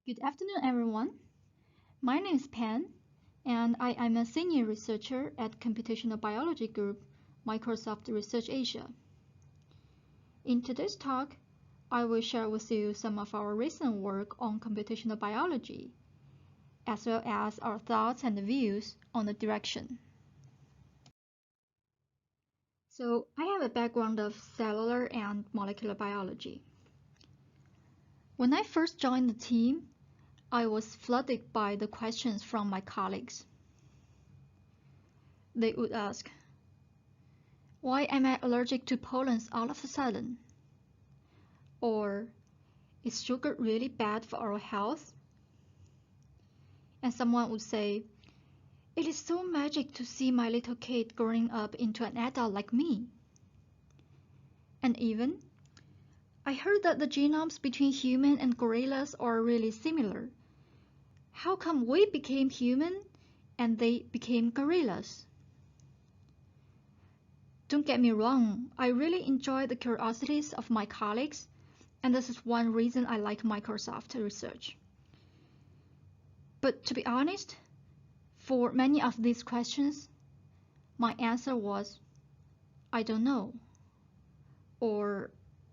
Good afternoon, everyone. My name is Pan, and I am a senior researcher at Computational Biology Group, Microsoft Research Asia. In today's talk, I will share with you some of our recent work on computational biology, as well as our thoughts and views on the direction. So, I have a background of cellular and molecular biology. When I first joined the team, I was flooded by the questions from my colleagues. They would ask, why am I allergic to pollens all of a sudden? Or, is sugar really bad for our health? And someone would say, it is so magic to see my little kid growing up into an adult like me. And even, I heard that the genomes between human and gorillas are really similar. How come we became human and they became gorillas? Don't get me wrong, I really enjoy the curiosities of my colleagues, and this is one reason I like Microsoft research. But to be honest, for many of these questions, my answer was, I don't know, or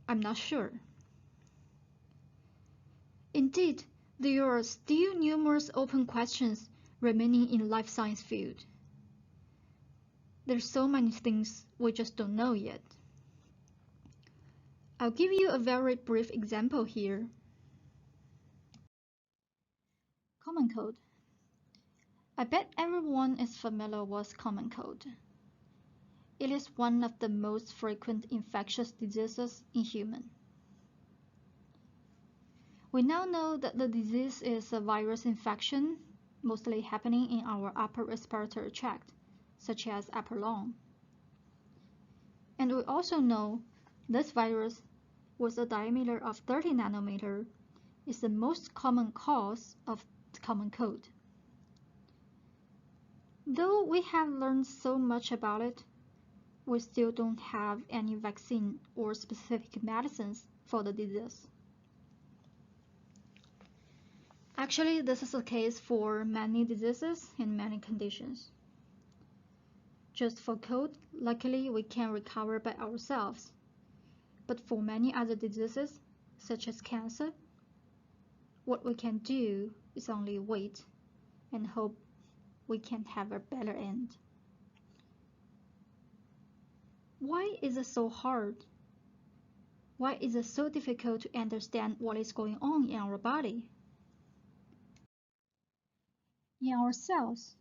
I'm not sure. Indeed, there are still numerous open questions remaining in the life science field. There's so many things we just don't know yet. I'll give you a very brief example here. Common cold. I bet everyone is familiar with common cold. It is one of the most frequent infectious diseases in humans. We now know that the disease is a virus infection, mostly happening in our upper respiratory tract, such as upper lung. And we also know this virus, with a diameter of 30 nanometer, is the most common cause of common cold. Though we have learned so much about it, we still don't have any vaccine or specific medicines for the disease. Actually, this is the case for many diseases and many conditions. Just for cold, luckily we can recover by ourselves. But for many other diseases, such as cancer, what we can do is only wait and hope we can have a better end. Why is it so hard? Why is it so difficult to understand what is going on in our body? In our cells,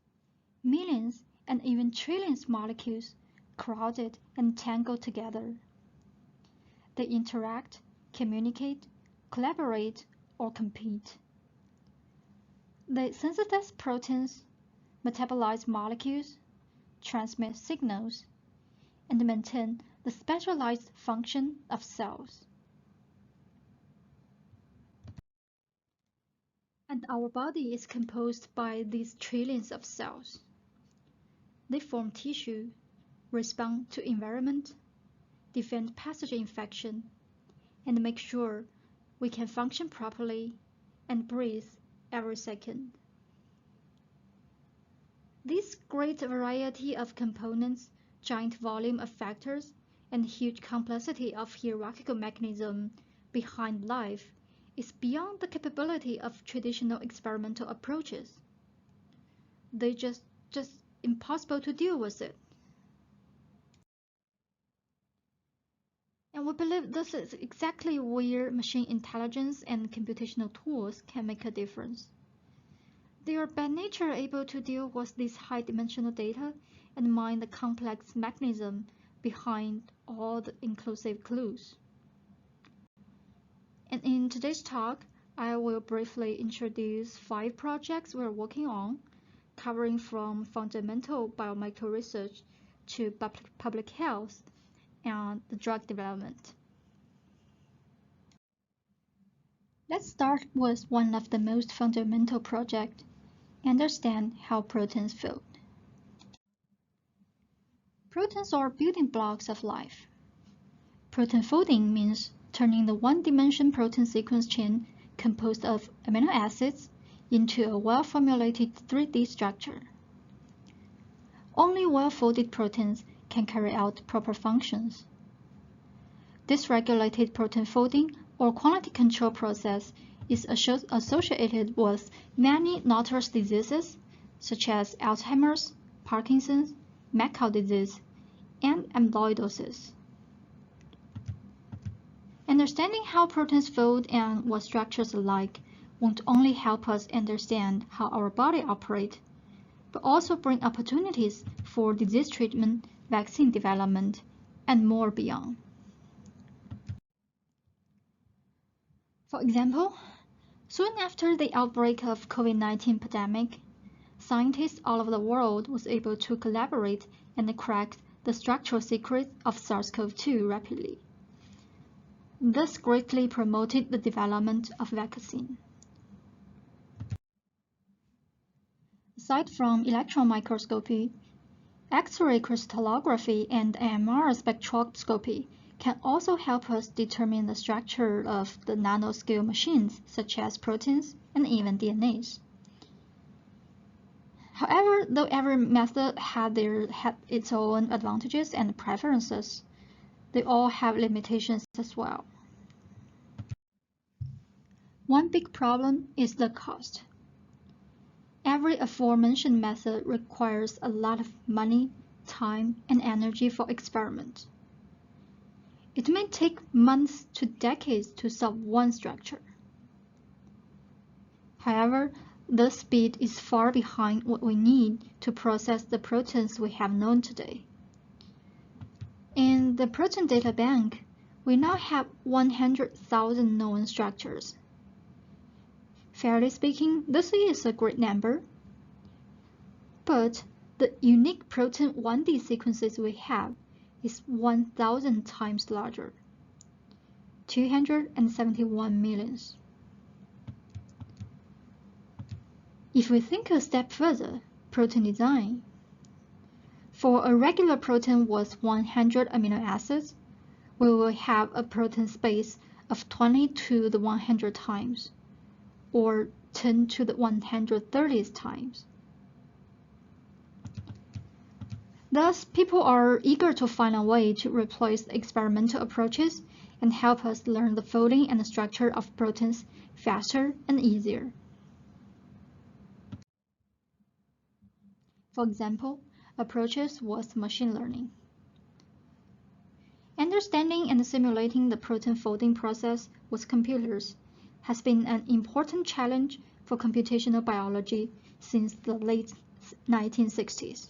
millions and even trillions of molecules crowded and tangled together. They interact, communicate, collaborate, or compete. They synthesize proteins, metabolize molecules, transmit signals, and maintain the specialized function of cells. And our body is composed by these trillions of cells. They form tissue, respond to environment, defend pathogen infection, and make sure we can function properly and breathe every second. This great variety of components, giant volume of factors, and huge complexity of hierarchical mechanism behind life is beyond the capability of traditional experimental approaches. They just impossible to deal with it. And we believe this is exactly where machine intelligence and computational tools can make a difference. They are by nature able to deal with this high-dimensional data and mine the complex mechanism behind all the inclusive clues. And in today's talk, I will briefly introduce 5 projects we're working on, covering from fundamental biomedical research to public health and the drug development. Let's start with one of the most fundamental projects, understand how proteins fold. Proteins are building blocks of life. Protein folding means turning the one-dimension protein sequence chain composed of amino acids into a well-formulated 3D structure. Only well-folded proteins can carry out proper functions. Dysregulated protein folding or quality control process is associated with many notorious diseases such as Alzheimer's, Parkinson's, mad cow disease, and amyloidosis. Understanding how proteins fold and what structures are like won't only help us understand how our body operates, but also bring opportunities for disease treatment, vaccine development, and more beyond. For example, soon after the outbreak of COVID-19 pandemic, scientists all over the world was able to collaborate and crack the structural secrets of SARS-CoV-2 rapidly. This greatly promoted the development of vaccine. Aside from electron microscopy, X-ray crystallography and AMR spectroscopy can also help us determine the structure of the nanoscale machines such as proteins and even DNAs. However, though every method had its own advantages and preferences, they all have limitations as well. One big problem is the cost. Every aforementioned method requires a lot of money, time, and energy for experiment. It may take months to decades to solve one structure. However, the speed is far behind what we need to process the proteins we have known today. In the protein data bank, we now have 100,000 known structures. Fairly speaking, this is a great number. But the unique protein 1D sequences we have is 1,000 times larger, 271 millions. If we think a step further, protein design. For a regular protein with 100 amino acids, we will have a protein space of 20 to the 100 times, or 10 to the 130th times. Thus, people are eager to find a way to replace the experimental approaches and help us learn the folding and the structure of proteins faster and easier. For example, approaches with machine learning. Understanding and simulating the protein folding process with computers has been an important challenge for computational biology since the late 1960s.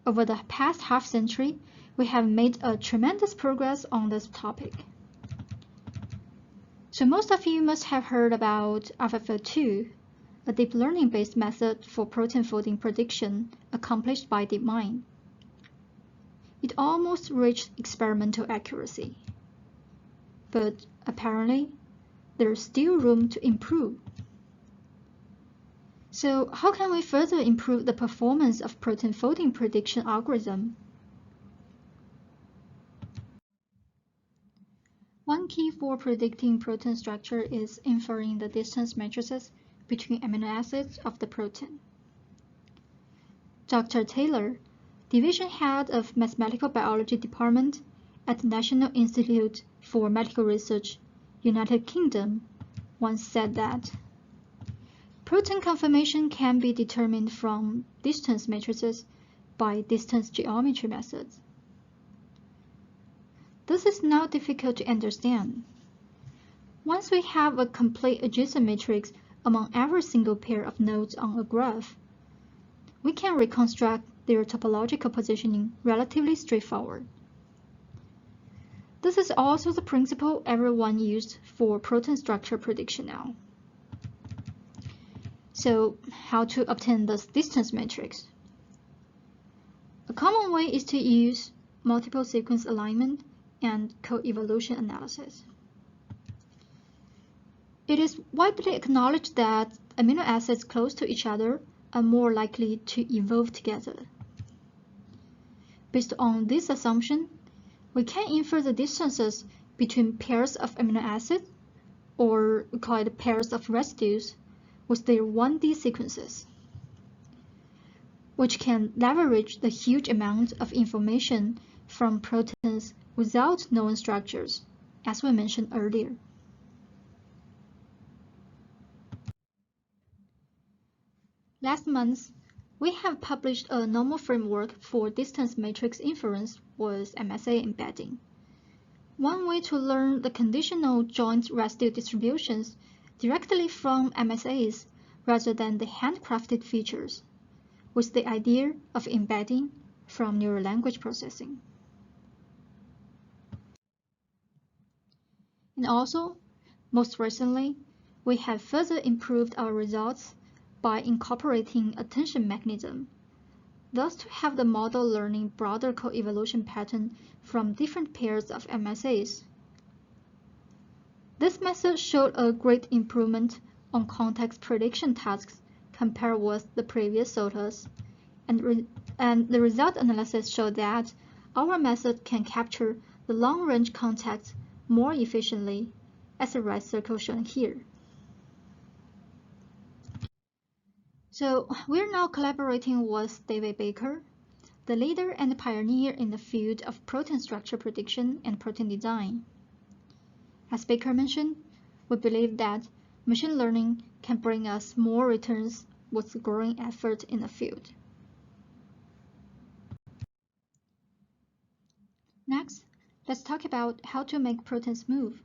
Over the past half-century, we have made a tremendous progress on this topic. So most of you must have heard about AlphaFold2, a deep learning-based method for protein folding prediction accomplished by DeepMind. It almost reached experimental accuracy. But apparently, there is still room to improve. So how can we further improve the performance of protein folding prediction algorithm? One key for predicting protein structure is inferring the distance matrices between amino acids of the protein. Dr. Taylor, division head of mathematical biology department at the National Institute for Medical Research, United Kingdom, once said that protein conformation can be determined from distance matrices by distance geometry methods. This is not difficult to understand. Once we have a complete adjacent matrix among every single pair of nodes on a graph, we can reconstruct their topological positioning relatively straightforward. This is also the principle everyone used for protein structure prediction now. So, how to obtain this distance matrix? A common way is to use multiple sequence alignment and co-evolution analysis. It is widely acknowledged that amino acids close to each other are more likely to evolve together. Based on this assumption, we can infer the distances between pairs of amino acids or we call it pairs of residues, with their 1D sequences, which can leverage the huge amount of information from proteins without known structures, as we mentioned earlier. Last month, we have published a normal framework for distance matrix inference with MSA embedding. One way to learn the conditional joint residue distributions directly from MSAs rather than the handcrafted features, with the idea of embedding from neural language processing. And also, most recently, we have further improved our results by incorporating attention mechanism, thus to have the model learning broader coevolution pattern from different pairs of MSAs. This method showed a great improvement on context prediction tasks compared with the previous SOTAS, and the result analysis showed that our method can capture the long-range context more efficiently, as the red circle shown here. So we're now collaborating with David Baker, the leader and pioneer in the field of protein structure prediction and protein design. As Baker mentioned, we believe that machine learning can bring us more returns with growing effort in the field. Next, let's talk about how to make proteins move.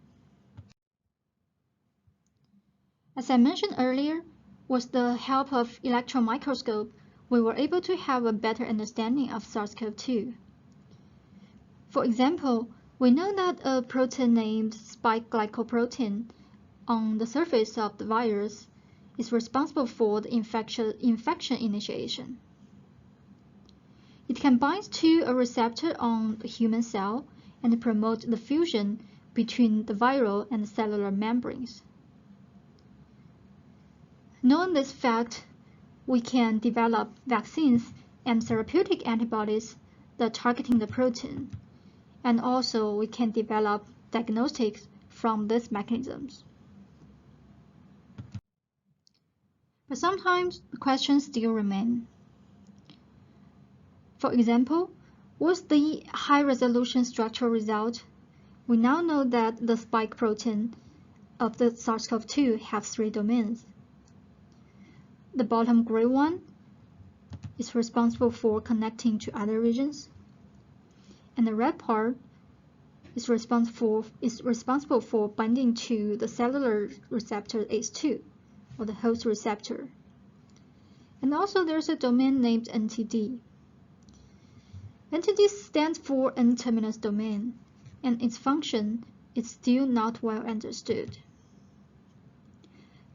As I mentioned earlier, with the help of electron microscope, we were able to have a better understanding of SARS-CoV-2. For example, we know that a protein named spike glycoprotein on the surface of the virus is responsible for the infection initiation. It can bind to a receptor on the human cell and promote the fusion between the viral and the cellular membranes. Knowing this fact, we can develop vaccines and therapeutic antibodies that targeting the protein, and also we can develop diagnostics from these mechanisms. But sometimes the questions still remain. For example, with the high-resolution structural result, we now know that the spike protein of the SARS-CoV-2 have 3 domains. The bottom gray one is responsible for connecting to other regions, and the red part is responsible for binding to the cellular receptor ACE2, or the host receptor. And also there's a domain named NTD. NTD stands for N-terminus domain, and its function is still not well understood.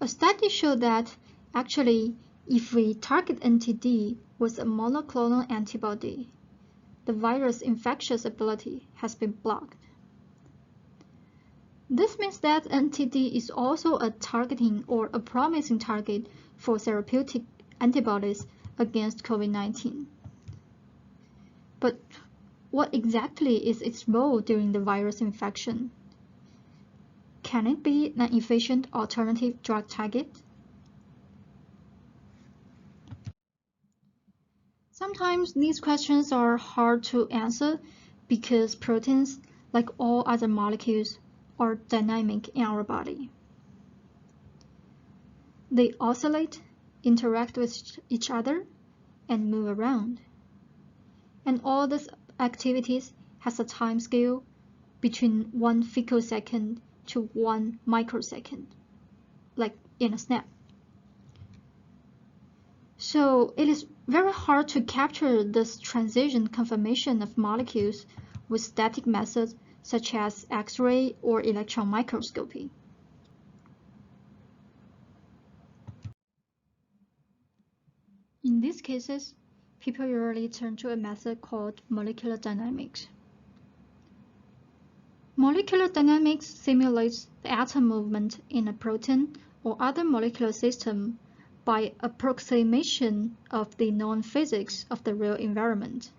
A study showed that actually, if we target NTD with a monoclonal antibody, the virus infectious ability has been blocked. This means that NTD is also a targeting or a promising target for therapeutic antibodies against COVID-19. But what exactly is its role during the virus infection? Can it be an efficient alternative drug target? Sometimes these questions are hard to answer because proteins, like all other molecules, are dynamic in our body. They oscillate, interact with each other, and move around. And all these activities has a time scale between 1 picosecond to 1 microsecond, like in a snap. So it is very hard to capture this transition conformation of molecules with static methods such as X-ray or electron microscopy. In these cases, people usually turn to a method called molecular dynamics. Molecular dynamics simulates the atom movement in a protein or other molecular system by approximation of the known physics of the real environment.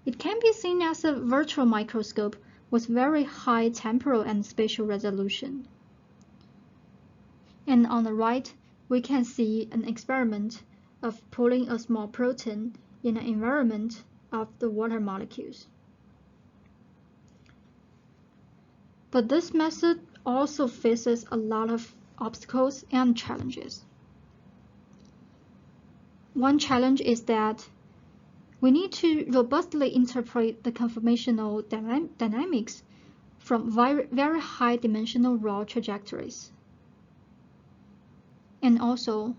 It can be seen as a virtual microscope with very high temporal and spatial resolution. And on the right, we can see an experiment of pulling a small protein in an environment of the water molecules. But this method also faces a lot of obstacles and challenges. One challenge is that we need to robustly interpret the conformational dynamics from very high dimensional raw trajectories. And also,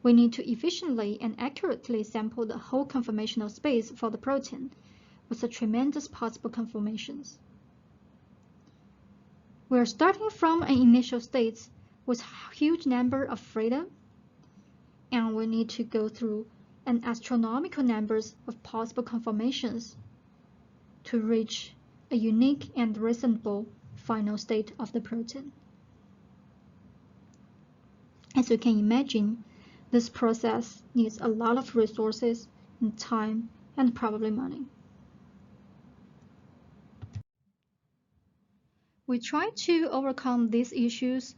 we need to efficiently and accurately sample the whole conformational space for the protein with the tremendous possible conformations. We are starting from an initial state with a huge number of freedom, and we need to go through an astronomical numbers of possible conformations to reach a unique and reasonable final state of the protein. As you can imagine, this process needs a lot of resources and time and probably money. We try to overcome these issues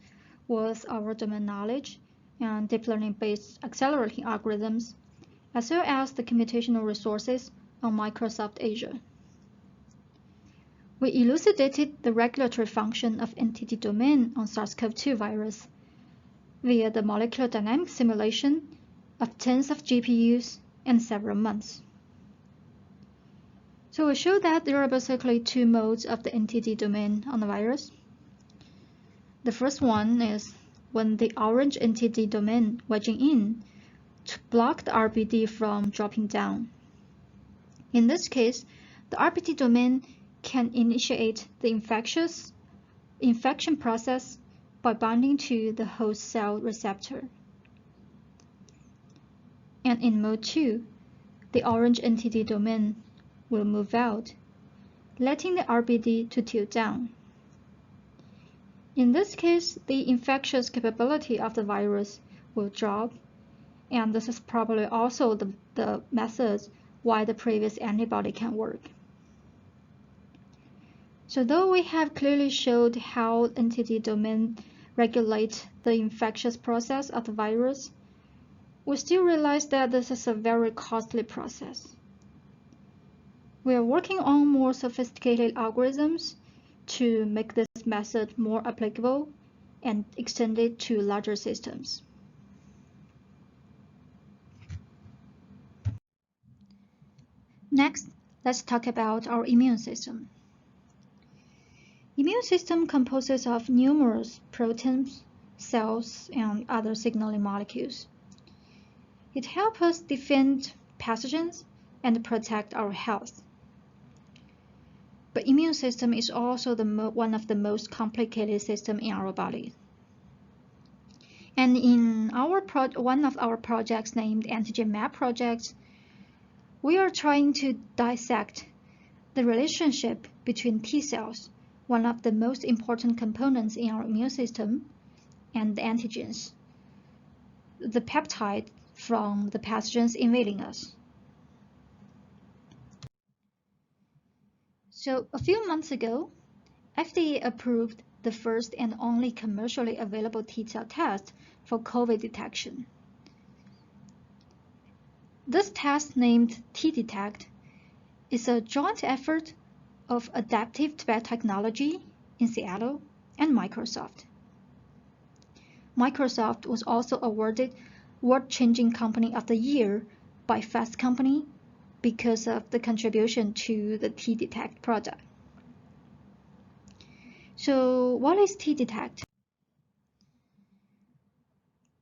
with our domain knowledge and deep learning-based accelerating algorithms, as well as the computational resources on Microsoft Azure. We elucidated the regulatory function of NTD domain on SARS-CoV-2 virus via the molecular dynamics simulation of tens of GPUs and several months. So we show that there are basically two modes of the NTD domain on the virus. The first one is when the orange NTD domain wedging in to block the RBD from dropping down. In this case, the RBD domain can initiate the infection process by binding to the host cell receptor. And in mode 2, the orange NTD domain will move out, letting the RBD to tilt down. In this case, the infectious capability of the virus will drop, and this is probably also the method why the previous antibody can work. So though we have clearly showed how NTD domain regulates the infectious process of the virus, we still realize that this is a very costly process. We are working on more sophisticated algorithms to make this method more applicable and extend it to larger systems. Next, let's talk about our immune system. Immune system composes of numerous proteins, cells, and other signaling molecules. It helps us defend pathogens and protect our health. But immune system is also one of the most complicated systems in our body. And in one of our projects named Antigen-map project, we are trying to dissect the relationship between T cells, one of the most important components in our immune system, and the antigens, the peptide from the pathogens invading us. So a few months ago, FDA approved the first and only commercially available T-cell test for COVID detection. This test, named T-Detect, is a joint effort of Adaptive Biotechnologies in Seattle and Microsoft. Microsoft was also awarded World-Changing Company of the Year by Fast Company because of the contribution to the T-Detect product. So what is T-Detect?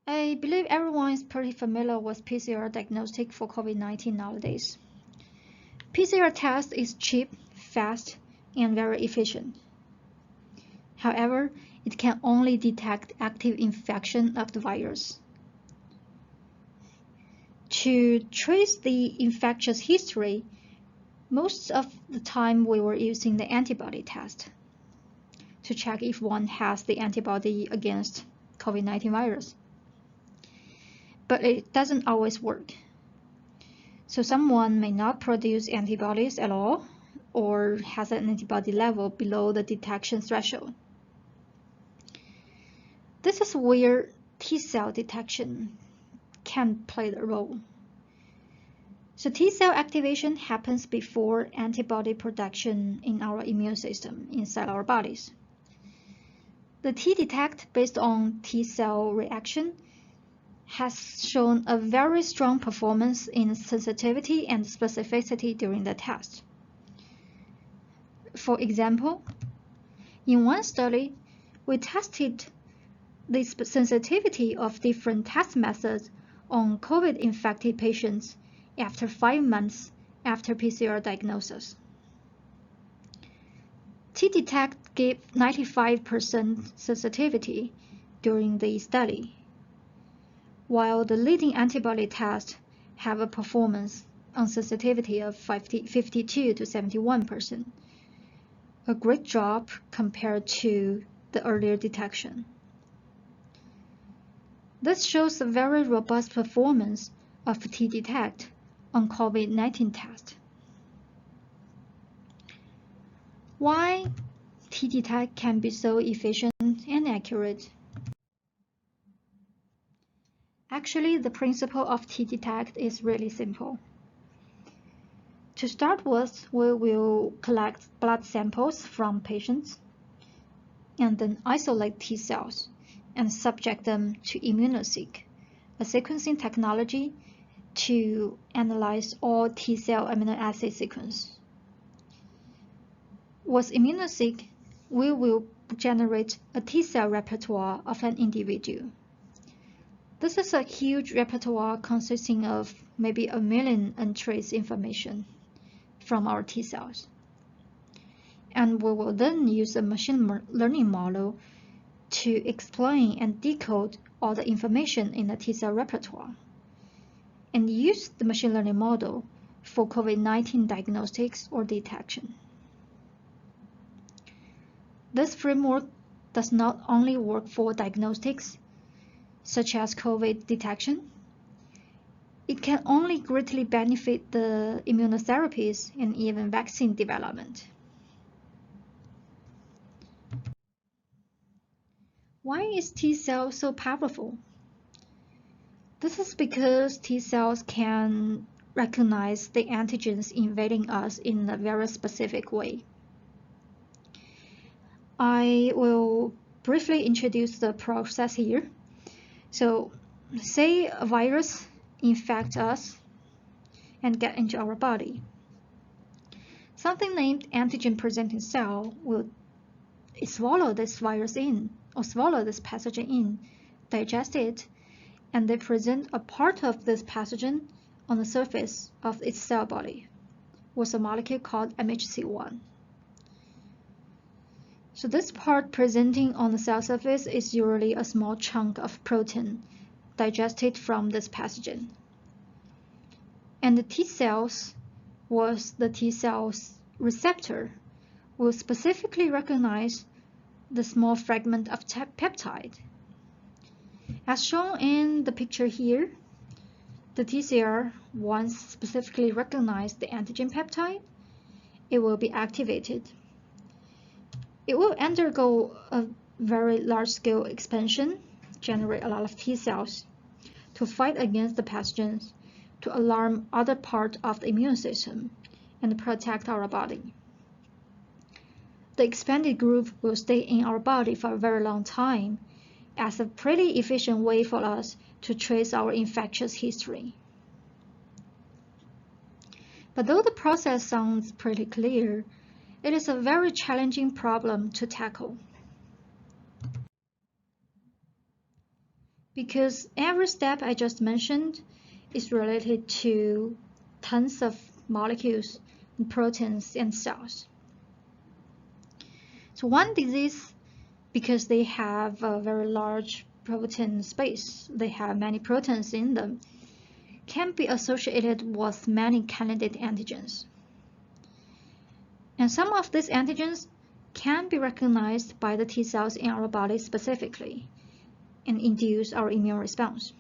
I believe everyone is pretty familiar with PCR diagnostic for COVID-19 nowadays. PCR test is cheap, fast, and very efficient. However, it can only detect active infection of the virus. To trace the infectious history, most of the time we were using the antibody test to check if one has the antibody against COVID-19 virus. But it doesn't always work. So someone may not produce antibodies at all, or has an antibody level below the detection threshold. This is where T-cell detection can play a role. So T-cell activation happens before antibody production in our immune system inside our bodies. The T-detect based on T-cell reaction has shown a very strong performance in sensitivity and specificity during the test. For example, in one study, we tested the sensitivity of different test methods on COVID-infected patients after 5 months after PCR diagnosis. T-detect gave 95% sensitivity during the study, while the leading antibody tests have a performance on sensitivity of 52 to 71%, a great drop compared to the earlier detection. This shows a very robust performance of T-detect on COVID-19 test. Why T-detect can be so efficient and accurate? Actually, the principle of T-detect is really simple. To start with, we will collect blood samples from patients and then isolate T cells and subject them to Immunoseq, a sequencing technology to analyze all T cell amino acid sequence. With Immunoseq, we will generate a T cell repertoire of an individual. This is a huge repertoire consisting of maybe 1 million entries information from our T cells. And we will then use a machine learning model to explain and decode all the information in the T cell repertoire, and use the machine learning model for COVID-19 diagnostics or detection. This framework does not only work for diagnostics, such as COVID detection. It can only greatly benefit the immunotherapies and even vaccine development. Why is T cell so powerful? This is because T cells can recognize the antigens invading us in a very specific way. I will briefly introduce the process here. So, say a virus infects us and get into our body. Something named antigen-presenting cell will swallow this virus in, or swallow this pathogen in, digest it, and they present a part of this pathogen on the surface of its cell body with a molecule called MHC1. So this part presenting on the cell surface is usually a small chunk of protein digested from this pathogen. And the T cells was the T cells receptor will specifically recognize the small fragment of peptide. As shown in the picture here, the TCR, once specifically recognized the antigen peptide, it will be activated. It will undergo a very large-scale expansion, generate a lot of T cells to fight against the pathogens, to alarm other parts of the immune system, and protect our body. The expanded group will stay in our body for a very long time as a pretty efficient way for us to trace our infectious history. But though the process sounds pretty clear, it is a very challenging problem to tackle. Because every step I just mentioned is related to tons of molecules, and proteins, and cells. So one disease, because they have a very large protein space, they have many proteins in them, can be associated with many candidate antigens. And some of these antigens can be recognized by the T cells in our body specifically and induce our immune response.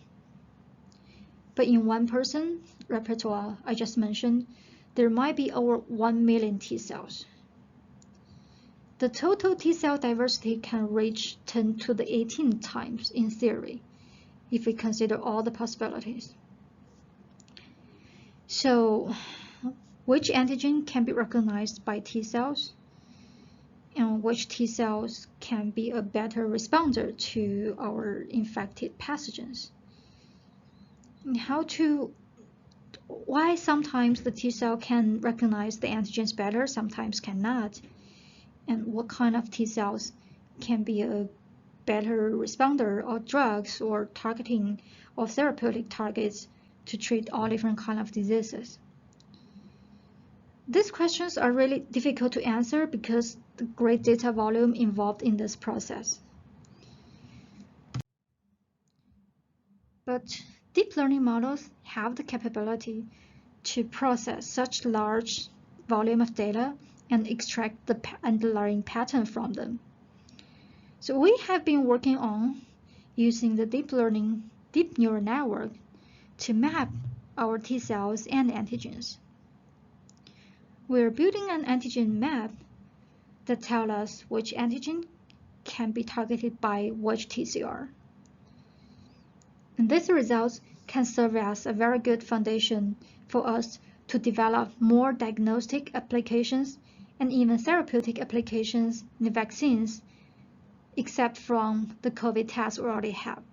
But in one person repertoire I just mentioned, there might be over 1 million T cells. The total T cell diversity can reach 10 to the 18 times in theory, if we consider all the possibilities. So, which antigen can be recognized by T cells? And which T cells can be a better responder to our infected pathogens? And why sometimes the T cell can recognize the antigens better, sometimes cannot? And what kind of T cells can be a better responder of drugs or targeting or therapeutic targets to treat all different kinds of diseases? These questions are really difficult to answer because the great data volume involved in this process. But deep learning models have the capability to process such large volume of data and extract the underlying pattern from them. So we have been working on using the deep neural network to map our T cells and antigens. We're building an antigen map that tells us which antigen can be targeted by which TCR. And these results can serve as a very good foundation for us to develop more diagnostic applications and even therapeutic applications in vaccines, except from the COVID tests we already have.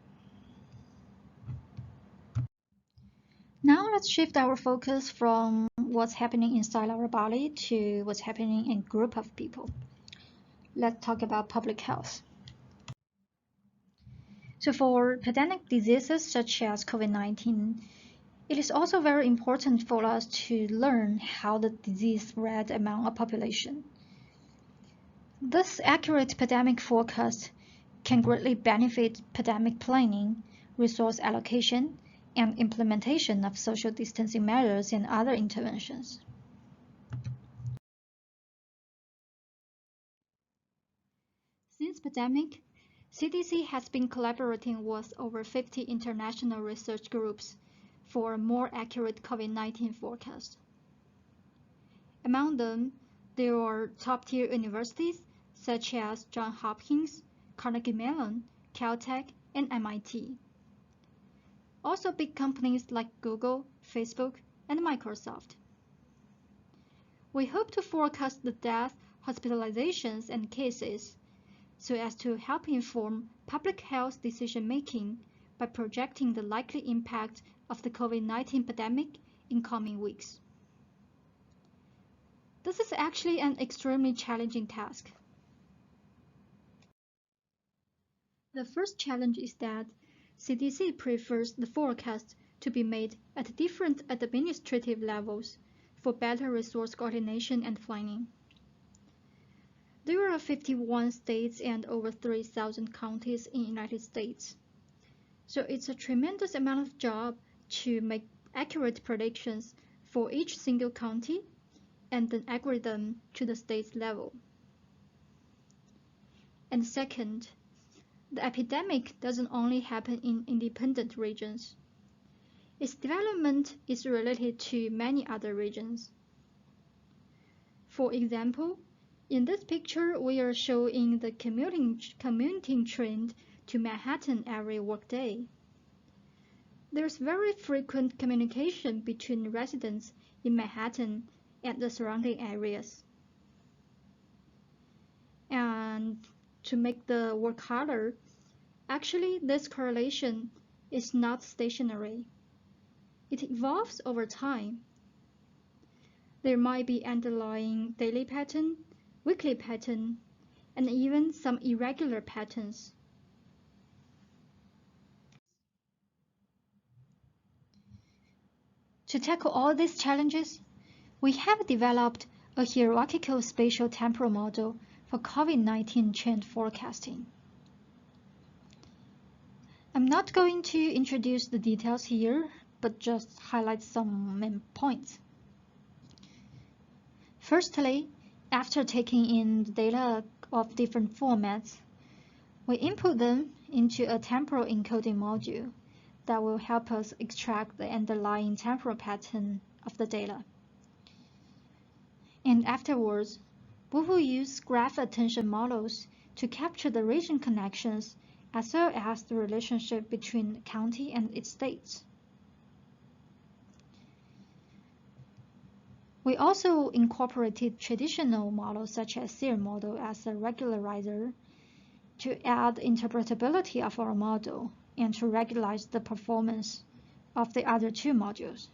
Now let's shift our focus from what's happening inside our body to what's happening in a group of people. Let's talk about public health. So for pandemic diseases such as COVID-19, it is also very important for us to learn how the disease spread among a population. This accurate pandemic forecast can greatly benefit pandemic planning, resource allocation, and implementation of social distancing measures and other interventions. Since pandemic, CDC has been collaborating with over 50 international research groups for a more accurate COVID-19 forecast. Among them, there are top-tier universities such as Johns Hopkins, Carnegie Mellon, Caltech, and MIT. Also big companies like Google, Facebook, and Microsoft. We hope to forecast the deaths, hospitalizations, and cases so as to help inform public health decision-making by projecting the likely impact of the COVID-19 pandemic in coming weeks. This is actually an extremely challenging task. The first challenge is that CDC prefers the forecast to be made at different administrative levels for better resource coordination and planning. There are 51 states and over 3,000 counties in the United States. So it's a tremendous amount of job to make accurate predictions for each single county and then aggregate them to the state level. And second, the epidemic doesn't only happen in independent regions. Its development is related to many other regions. For example, in this picture, we are showing the commuting trend to Manhattan every workday. There's very frequent communication between residents in Manhattan and the surrounding areas. And to make the work harder, actually this correlation is not stationary. It evolves over time. There might be underlying daily pattern, weekly pattern, and even some irregular patterns. To tackle all these challenges, we have developed a hierarchical spatial-temporal model for COVID-19 trend forecasting. I'm not going to introduce the details here, but just highlight some main points. Firstly, after taking in the data of different formats, we input them into a temporal encoding module that will help us extract the underlying temporal pattern of the data. And afterwards, we will use graph attention models to capture the region connections as well as the relationship between the county and its states. We also incorporated traditional models such as SEER model as a regularizer to add interpretability of our model and to regularize the performance of the other two modules.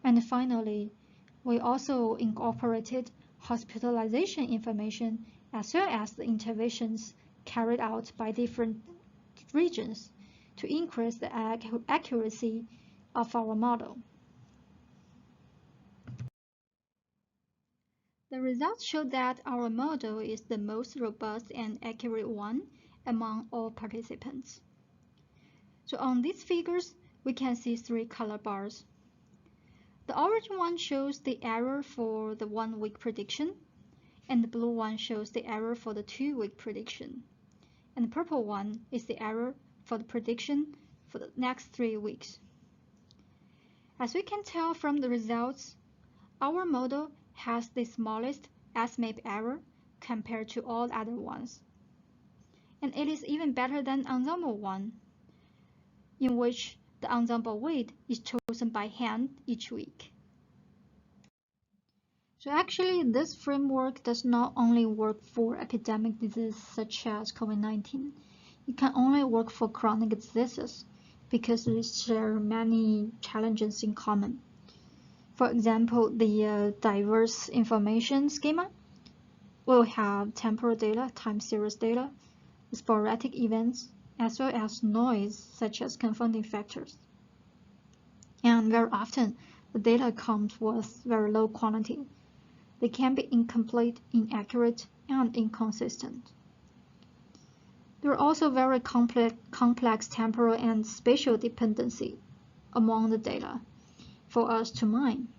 And finally, we also incorporated hospitalization information as well as the interventions carried out by different regions to increase the accuracy of our model. The results show that our model is the most robust and accurate one among all participants. So on these figures, we can see three color bars. The orange one shows the error for the 1 week prediction, and the blue one shows the error for the 2 week prediction. And the purple one is the error for the prediction for the next 3 weeks. As we can tell from the results, our model has the smallest estimate error compared to all other ones. And it is even better than ensemble one, in which the ensemble weight is chosen by hand each week. So actually, this framework does not only work for epidemic diseases such as COVID-19. It can only work for chronic diseases because they share many challenges in common. For example, the diverse information schema will have temporal data, time series data, sporadic events, as well as noise such as confounding factors. And very often, the data comes with very low quality. They can be incomplete, inaccurate, and inconsistent. There are also very complex temporal and spatial dependency among the data for us to mine.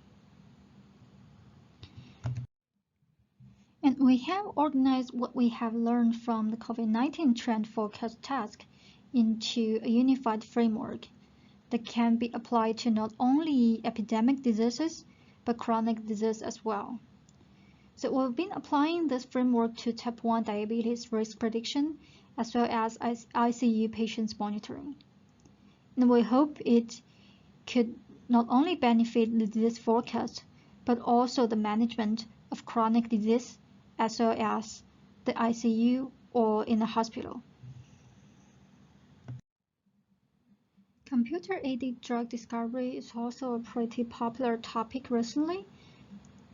And we have organized what we have learned from the COVID-19 trend forecast task into a unified framework that can be applied to not only epidemic diseases, but chronic disease as well. So we've been applying this framework to type 1 diabetes risk prediction as well as ICU patients monitoring. And we hope it could not only benefit the disease forecast, but also the management of chronic disease as well as the ICU or in the hospital. Computer-aided drug discovery is also a pretty popular topic recently,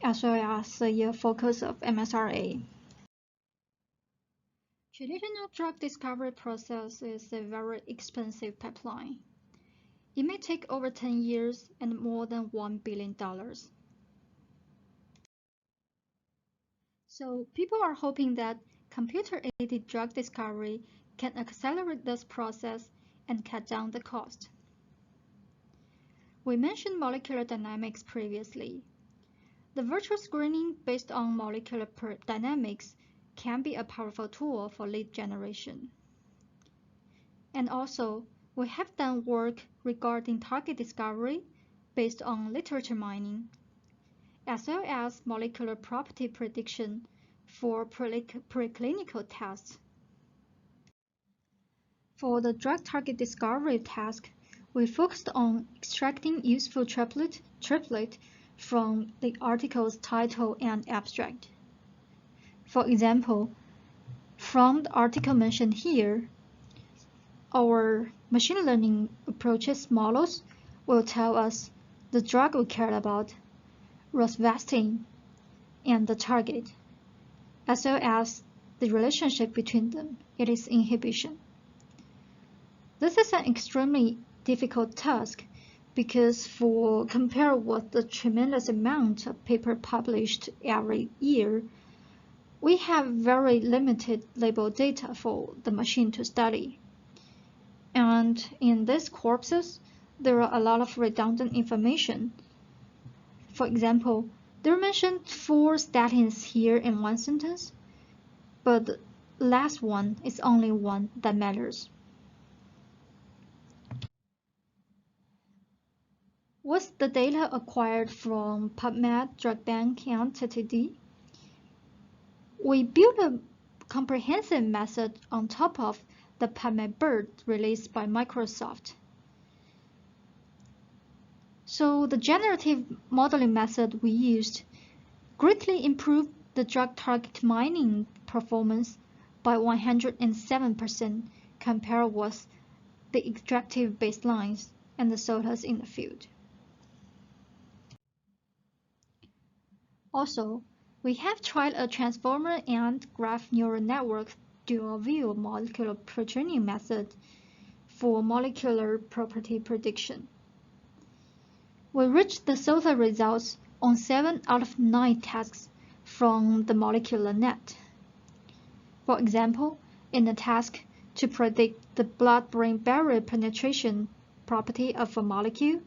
as well as the focus of MSRA. Traditional drug discovery process is a very expensive pipeline. It may take over 10 years and more than $1 billion. So people are hoping that computer-aided drug discovery can accelerate this process and cut down the cost. We mentioned molecular dynamics previously. The virtual screening based on molecular dynamics can be a powerful tool for lead generation. And also, we have done work regarding target discovery based on literature mining, as well as molecular property prediction for preclinical tests. For the drug target discovery task, we focused on extracting useful triplet from the article's title and abstract. For example, from the article mentioned here, our machine learning approaches models will tell us the drug we cared about, rosuvastatin, and the target, as well as the relationship between them, its inhibition. This is an extremely difficult task because compared with the tremendous amount of paper published every year, we have very limited label data for the machine to study. And in these corpses, there are a lot of redundant information. For example, there are mentioned 4 statins here in one sentence, but the last one is only one that matters. With the data acquired from PubMed, DrugBank, and NTD, we built a comprehensive method on top of the PubMed BERT released by Microsoft. So the generative modeling method we used greatly improved the drug target mining performance by 107% compared with the extractive baselines and the SOTAS in the field. Also, we have tried a transformer and graph neural network dual-view molecular pretraining method for molecular property prediction. We reached the SOTA results on 7 out of 9 tasks from the MoleculeNet. For example, in the task to predict the blood-brain barrier penetration property of a molecule,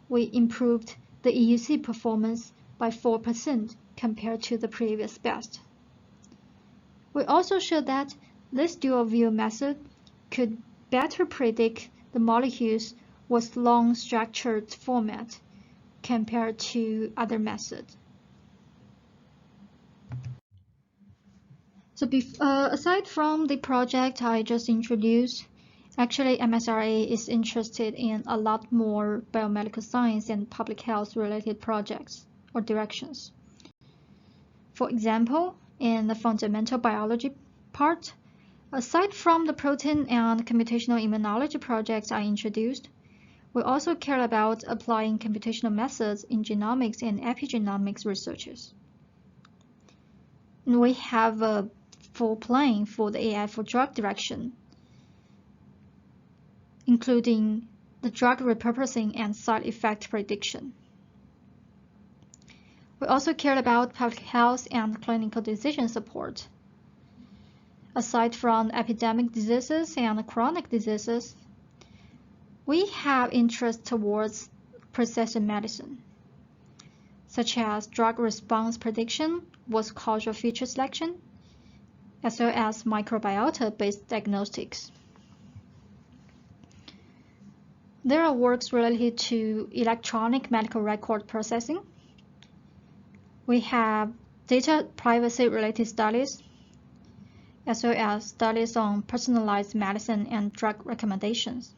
we improved the EUC performance by 4% compared to the previous best. We also showed that this dual-view method could better predict the molecules with long structured format compared to other methods. So aside from the project I just introduced, actually MSRA is interested in a lot more biomedical science and public health related projects or directions. For example, in the fundamental biology part, aside from the protein and computational immunology projects I introduced, we also care about applying computational methods in genomics and epigenomics researches. And we have a full plan for the AI for drug direction, including the drug repurposing and side effect prediction. We also care about public health and clinical decision support. Aside from epidemic diseases and chronic diseases, we have interest towards precision medicine, such as drug response prediction with causal feature selection, as well as microbiota-based diagnostics. There are works related to electronic medical record processing. We have data privacy-related studies, as well as studies on personalized medicine and drug recommendations.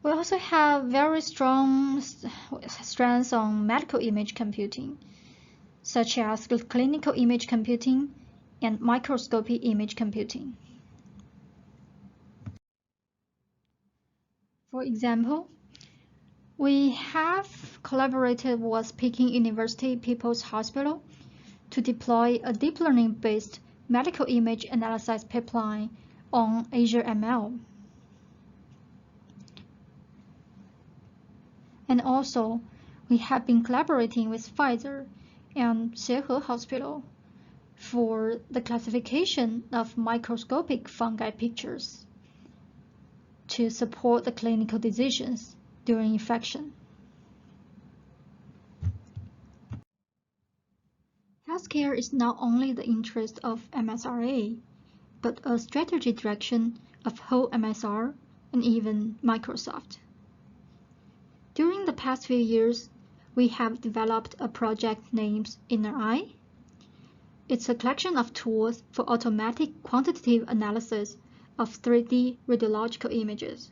We also have very strong strengths on medical image computing, such as clinical image computing and microscopy image computing. For example, we have collaborated with Peking University People's Hospital to deploy a deep learning-based medical image analysis pipeline on Azure ML. And also, we have been collaborating with Pfizer and Xiehe Hospital for the classification of microscopic fungi pictures to support the clinical decisions during infection. Healthcare is not only the interest of MSRA, but a strategy direction of whole MSR and even Microsoft. During the past few years, we have developed a project named Inner Eye. It's a collection of tools for automatic quantitative analysis of 3D radiological images.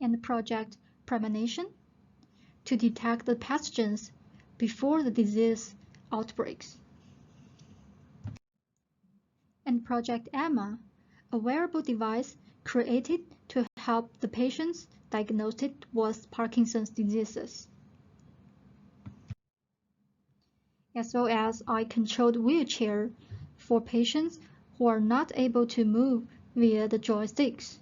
And Project Premonition to detect the pathogens before the disease outbreaks. And Project Emma, a wearable device created to help the patients diagnosed with Parkinson's diseases, as well as eye-controlled wheelchair for patients who are not able to move via the joysticks.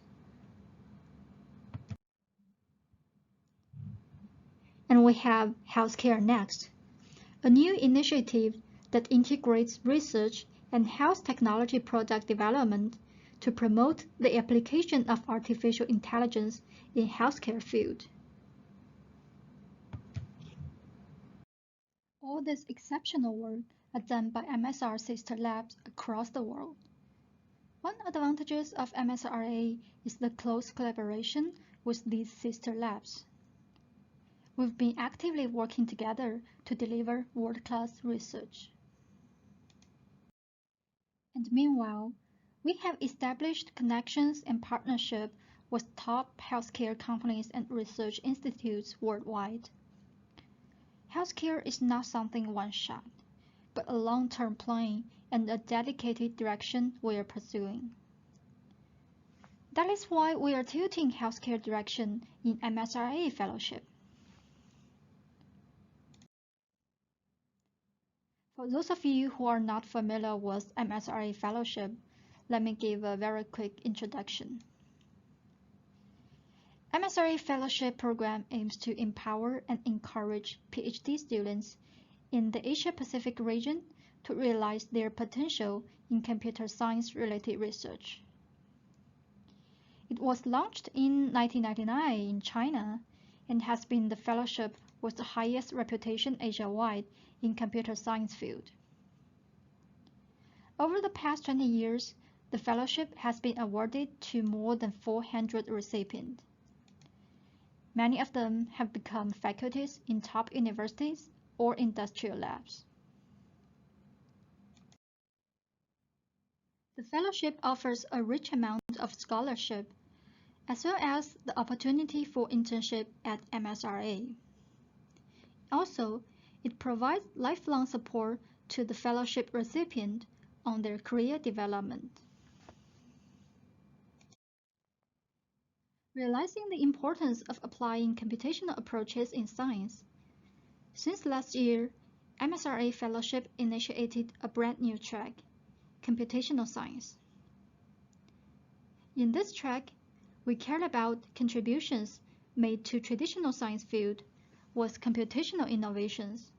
And we have Healthcare Next, a new initiative that integrates research and health technology product development to promote the application of artificial intelligence in healthcare field. All this exceptional work are done by MSR sister labs across the world. One advantage of MSRA is the close collaboration with these sister labs. We've been actively working together to deliver world-class research. And meanwhile, we have established connections and partnerships with top healthcare companies and research institutes worldwide. Healthcare is not something one-shot, but a long-term plan and a dedicated direction we are pursuing. That is why we are tilting healthcare direction in MSRA fellowship. For those of you who are not familiar with MSRA fellowship, let me give a very quick introduction. MSRA fellowship program aims to empower and encourage PhD students in the Asia-Pacific region to realize their potential in computer science-related research. It was launched in 1999 in China and has been the fellowship with the highest reputation Asia-wide in computer science field. Over the past 20 years, the fellowship has been awarded to more than 400 recipients. Many of them have become faculties in top universities or industrial labs. The fellowship offers a rich amount of scholarship, as well as the opportunity for internship at MSRA. Also, it provides lifelong support to the fellowship recipient on their career development. Realizing the importance of applying computational approaches in science. Since last year, MSRA Fellowship initiated a brand new track, Computational Science. In this track, we cared about contributions made to traditional science field with computational innovations,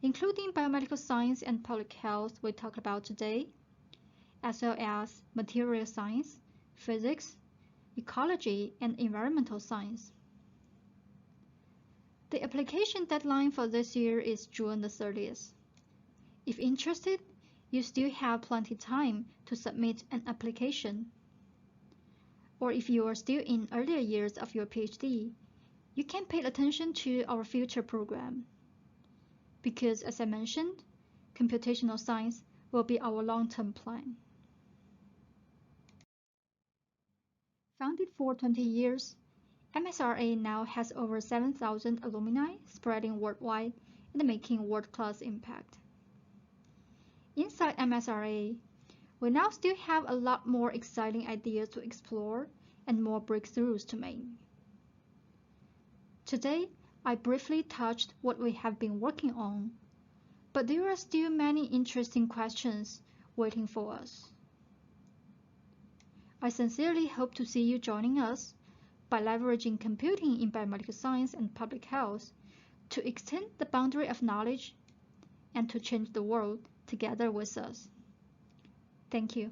including biomedical science and public health we talked about today, as well as material science, physics, ecology, and environmental science. The application deadline for this year is June the 30th. If interested, you still have plenty of time to submit an application. Or if you are still in earlier years of your PhD, you can pay attention to our future program. Because as I mentioned, computational science will be our long-term plan. Founded for 20 years, MSRA now has over 7,000 alumni spreading worldwide and making world-class impact. Inside MSRA, we now still have a lot more exciting ideas to explore and more breakthroughs to make. Today, I briefly touched what we have been working on, but there are still many interesting questions waiting for us. I sincerely hope to see you joining us by leveraging computing in biomedical science and public health to extend the boundary of knowledge and to change the world together with us. Thank you.